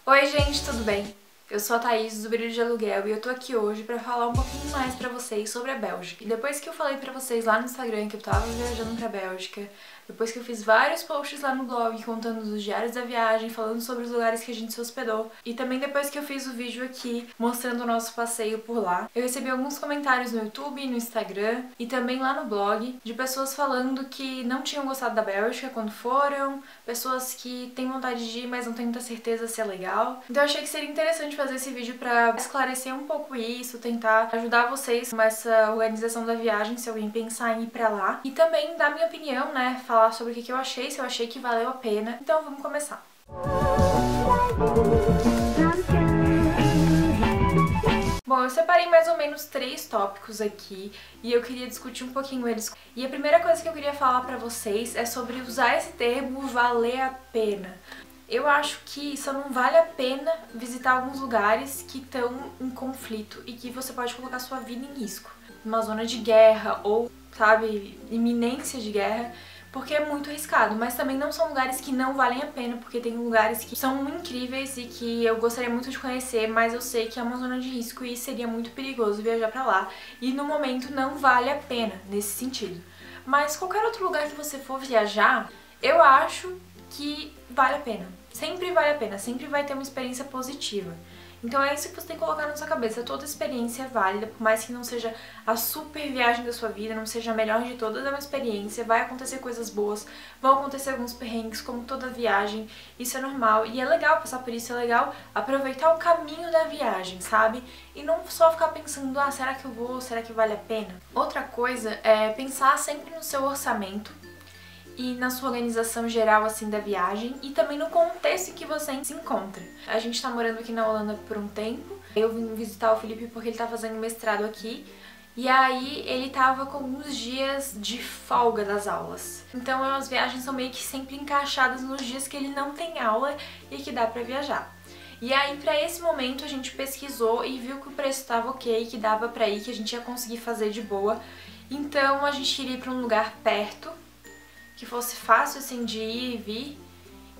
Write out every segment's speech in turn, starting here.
Oi gente, tudo bem? Eu sou a Thaís do Brilho de Aluguel e eu tô aqui hoje pra falar um pouquinho mais pra vocês sobre a Bélgica. E depois que eu falei pra vocês lá no Instagram que eu tava viajando pra Bélgica, depois que eu fiz vários posts lá no blog contando os diários da viagem, falando sobre os lugares que a gente se hospedou, e também depois que eu fiz o vídeo aqui mostrando o nosso passeio por lá, eu recebi alguns comentários no YouTube, no Instagram e também lá no blog de pessoas falando que não tinham gostado da Bélgica quando foram, pessoas que têm vontade de ir, mas não têm muita certeza se é legal. Então eu achei que seria interessante fazer esse vídeo pra esclarecer um pouco isso, tentar ajudar vocês com essa organização da viagem, se alguém pensar em ir pra lá. E também dar minha opinião, né, falar sobre o que eu achei, se eu achei que valeu a pena. Então vamos começar. Bom, eu separei mais ou menos 3 tópicos aqui e eu queria discutir um pouquinho eles. E a primeira coisa que eu queria falar pra vocês é sobre usar esse termo valer a pena. Eu acho que só não vale a pena visitar alguns lugares que estão em conflito e que você pode colocar sua vida em risco. Uma zona de guerra ou, sabe, iminência de guerra, porque é muito arriscado. Mas também não são lugares que não valem a pena, porque tem lugares que são incríveis e que eu gostaria muito de conhecer, mas eu sei que é uma zona de risco e seria muito perigoso viajar pra lá. E no momento não vale a pena nesse sentido. Mas qualquer outro lugar que você for viajar, eu acho que vale a pena. Sempre vale a pena, sempre vai ter uma experiência positiva. Então é isso que você tem que colocar na sua cabeça. Toda experiência é válida, por mais que não seja a super viagem da sua vida, não seja a melhor de todas, é uma experiência, vai acontecer coisas boas, vão acontecer alguns perrengues, como toda viagem, isso é normal. E é legal passar por isso, é legal aproveitar o caminho da viagem, sabe? E não só ficar pensando, ah, será que eu vou, será que vale a pena? Outra coisa é pensar sempre no seu orçamento e na sua organização geral, assim, da viagem e também no contexto em que você se encontra. A gente tá morando aqui na Holanda por um tempo, eu vim visitar o Felipe porque ele tá fazendo mestrado aqui e aí ele tava com alguns dias de folga das aulas. Então as viagens são meio que sempre encaixadas nos dias que ele não tem aula e que dá pra viajar. E aí, pra esse momento, a gente pesquisou e viu que o preço tava ok, que dava pra ir, que a gente ia conseguir fazer de boa. Então a gente iria pra um lugar perto, que fosse fácil assim de ir e vir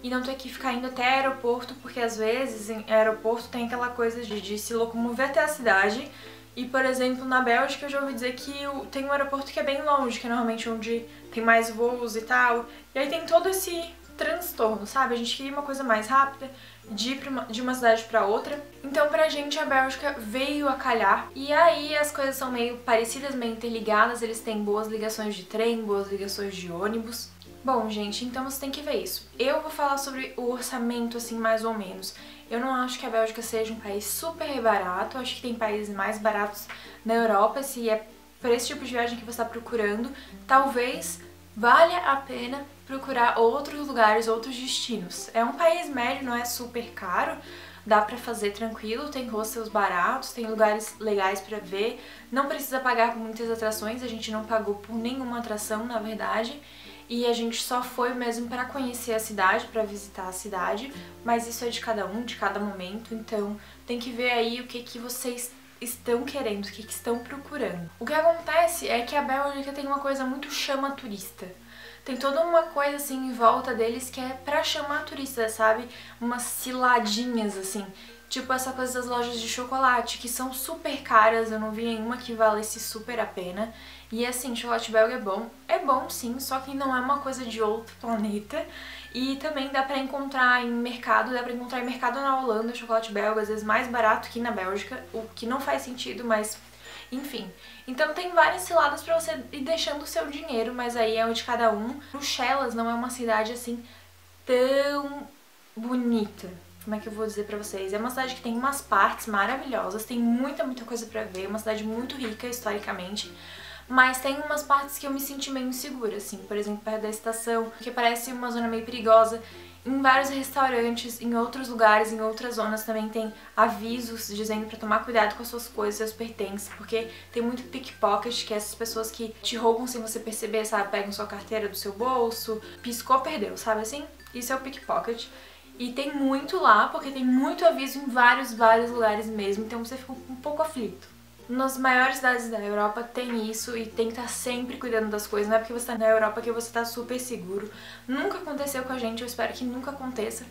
e não ter que ficar indo até aeroporto, porque às vezes em aeroporto tem aquela coisa de se locomover até a cidade e, por exemplo, na Bélgica eu já ouvi dizer que tem um aeroporto que é bem longe, que é normalmente onde tem mais voos e tal, e aí tem todo esse transtorno, sabe? A gente queria uma coisa mais rápida, de ir de uma cidade pra outra. Então pra gente a Bélgica veio a calhar. E aí as coisas são meio parecidas, meio interligadas. Eles têm boas ligações de trem, boas ligações de ônibus. Bom, gente, então você tem que ver isso. Eu vou falar sobre o orçamento, assim, mais ou menos. Eu não acho que a Bélgica seja um país super barato. Eu acho que tem países mais baratos na Europa. Se é por esse tipo de viagem que você está procurando, talvez valha a pena procurar outros lugares, outros destinos. É um país médio, não é super caro, dá pra fazer tranquilo, tem hostels baratos, tem lugares legais pra ver, não precisa pagar por muitas atrações, a gente não pagou por nenhuma atração, na verdade, e a gente só foi mesmo pra conhecer a cidade, pra visitar a cidade, mas isso é de cada um, de cada momento, então tem que ver aí o que vocês estão querendo, o que estão procurando. O que acontece é que a Bélgica tem uma coisa muito chama turista. Tem toda uma coisa assim em volta deles que é pra chamar turista, sabe? Umas ciladinhas assim. Tipo essa coisa das lojas de chocolate, que são super caras, eu não vi nenhuma que valesse super a pena. E assim, chocolate belga é bom sim, só que não é uma coisa de outro planeta. E também dá pra encontrar em mercado, na Holanda, chocolate belga, às vezes mais barato que na Bélgica, o que não faz sentido, mas enfim. Então tem várias ciladas pra você ir deixando o seu dinheiro, mas aí é o de cada um. Bruxelas não é uma cidade assim tão bonita. Como é que eu vou dizer pra vocês? É uma cidade que tem umas partes maravilhosas, tem muita coisa pra ver, é uma cidade muito rica historicamente, mas tem umas partes que eu me senti meio insegura, assim, por exemplo, perto da estação, que parece uma zona meio perigosa. Em vários restaurantes, em outros lugares, em outras zonas também tem avisos dizendo pra tomar cuidado com as suas coisas, seus pertences, porque tem muito pickpocket, que é essas pessoas que te roubam sem você perceber, sabe? Pegam sua carteira do seu bolso, piscou, perdeu, sabe assim? Isso é o pickpocket. E tem muito lá, porque tem muito aviso em vários lugares mesmo, então você fica um pouco aflito. Nas maiores cidades da Europa tem isso e tem que estar sempre cuidando das coisas. Não é porque você está na Europa que você está super seguro. Nunca aconteceu com a gente, eu espero que nunca aconteça.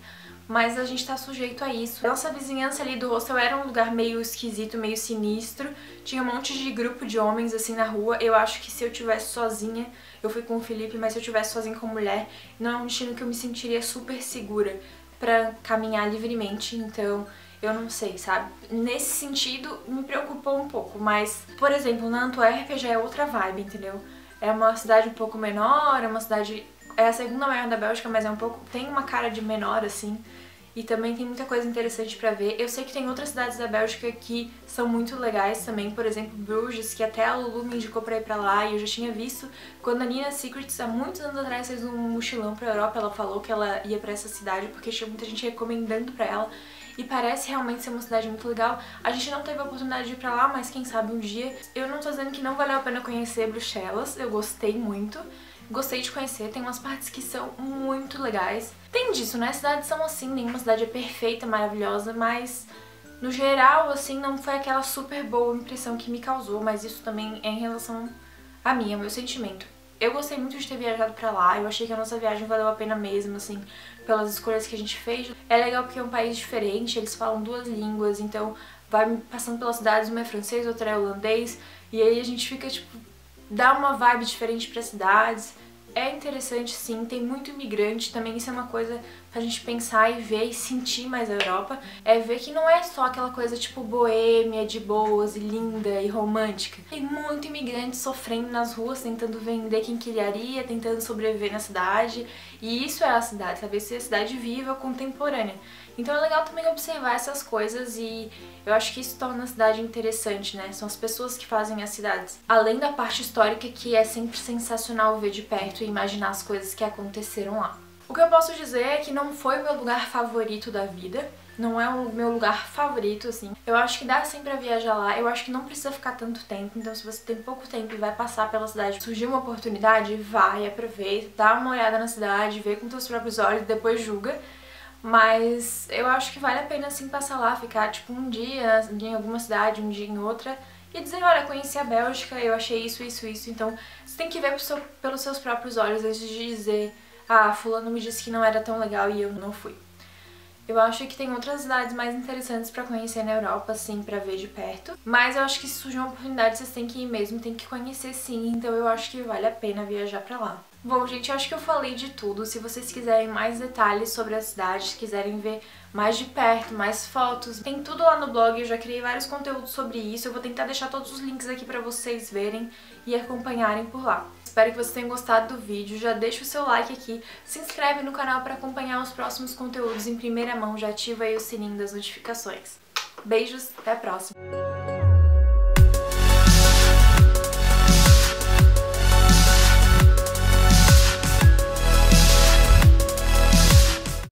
mas a gente tá sujeito a isso. Nossa vizinhança ali do hostel era um lugar meio esquisito, meio sinistro. Tinha um monte de grupo de homens assim na rua. Eu acho que se eu tivesse sozinha, eu fui com o Felipe, mas se eu tivesse sozinha com mulher, não é um destino que eu me sentiria super segura pra caminhar livremente, então eu não sei, sabe? Nesse sentido, me preocupou um pouco, mas, por exemplo, na Antuérpia já é outra vibe, entendeu? É uma cidade um pouco menor, é uma cidade... é a segunda maior da Bélgica, mas é um pouco... tem uma cara de menor, assim. E também tem muita coisa interessante pra ver. Eu sei que tem outras cidades da Bélgica que são muito legais também. Por exemplo, Bruges, que até a Lulu me indicou pra ir pra lá. E eu já tinha visto quando a Nina Secrets, há muitos anos atrás, fez um mochilão pra Europa. Ela falou que ela ia pra essa cidade porque tinha muita gente recomendando pra ela. E parece realmente ser uma cidade muito legal. A gente não teve a oportunidade de ir pra lá, mas quem sabe um dia. Eu não tô dizendo que não valeu a pena conhecer Bruxelas. Eu gostei muito. Gostei de conhecer, tem umas partes que são muito legais. Tem disso, né? As cidades são assim, nenhuma cidade é perfeita, maravilhosa, mas no geral, assim, não foi aquela super boa impressão que me causou, mas isso também é em relação a mim, ao meu sentimento. Eu gostei muito de ter viajado pra lá, eu achei que a nossa viagem valeu a pena mesmo, assim, pelas escolhas que a gente fez. É legal porque é um país diferente, eles falam duas línguas, então vai passando pelas cidades, uma é francês, outra é holandês, e aí a gente fica, tipo, dá uma vibe diferente para cidades. É interessante sim, tem muito imigrante também, isso é uma coisa pra gente pensar e ver e sentir mais a Europa. É ver que não é só aquela coisa tipo boêmia, de boas e linda e romântica. Tem muito imigrante sofrendo nas ruas, tentando vender quinquilharia, tentando sobreviver na cidade. E isso é a cidade, sabe? Isso é a cidade viva, contemporânea. Então é legal também observar essas coisas e eu acho que isso torna a cidade interessante, né? São as pessoas que fazem as cidades. Além da parte histórica, que é sempre sensacional ver de perto e imaginar as coisas que aconteceram lá. O que eu posso dizer é que não foi o meu lugar favorito da vida. Não é o meu lugar favorito, assim. Eu acho que dá sim pra viajar lá. Eu acho que não precisa ficar tanto tempo. Então se você tem pouco tempo e vai passar pela cidade, surgiu uma oportunidade, vai, aproveita, dá uma olhada na cidade, vê com seus próprios olhos e depois julga. Mas eu acho que vale a pena sim passar lá, ficar tipo um dia em alguma cidade, um dia em outra e dizer, olha, conheci a Bélgica, eu achei isso, isso, isso. Então você tem que ver pelos seus próprios olhos antes de dizer, ah, fulano me disse que não era tão legal e eu não fui. Eu acho que tem outras cidades mais interessantes pra conhecer na Europa, assim, pra ver de perto. Mas eu acho que se surgir uma oportunidade, vocês têm que ir mesmo, tem que conhecer sim. Então eu acho que vale a pena viajar pra lá. Bom, gente, eu acho que eu falei de tudo. Se vocês quiserem mais detalhes sobre a cidade, se quiserem ver mais de perto, mais fotos, tem tudo lá no blog. Eu já criei vários conteúdos sobre isso. Eu vou tentar deixar todos os links aqui pra vocês verem e acompanharem por lá. Espero que vocês tenham gostado do vídeo, já deixa o seu like aqui, se inscreve no canal para acompanhar os próximos conteúdos em primeira mão, já ativa aí o sininho das notificações. Beijos, até a próxima!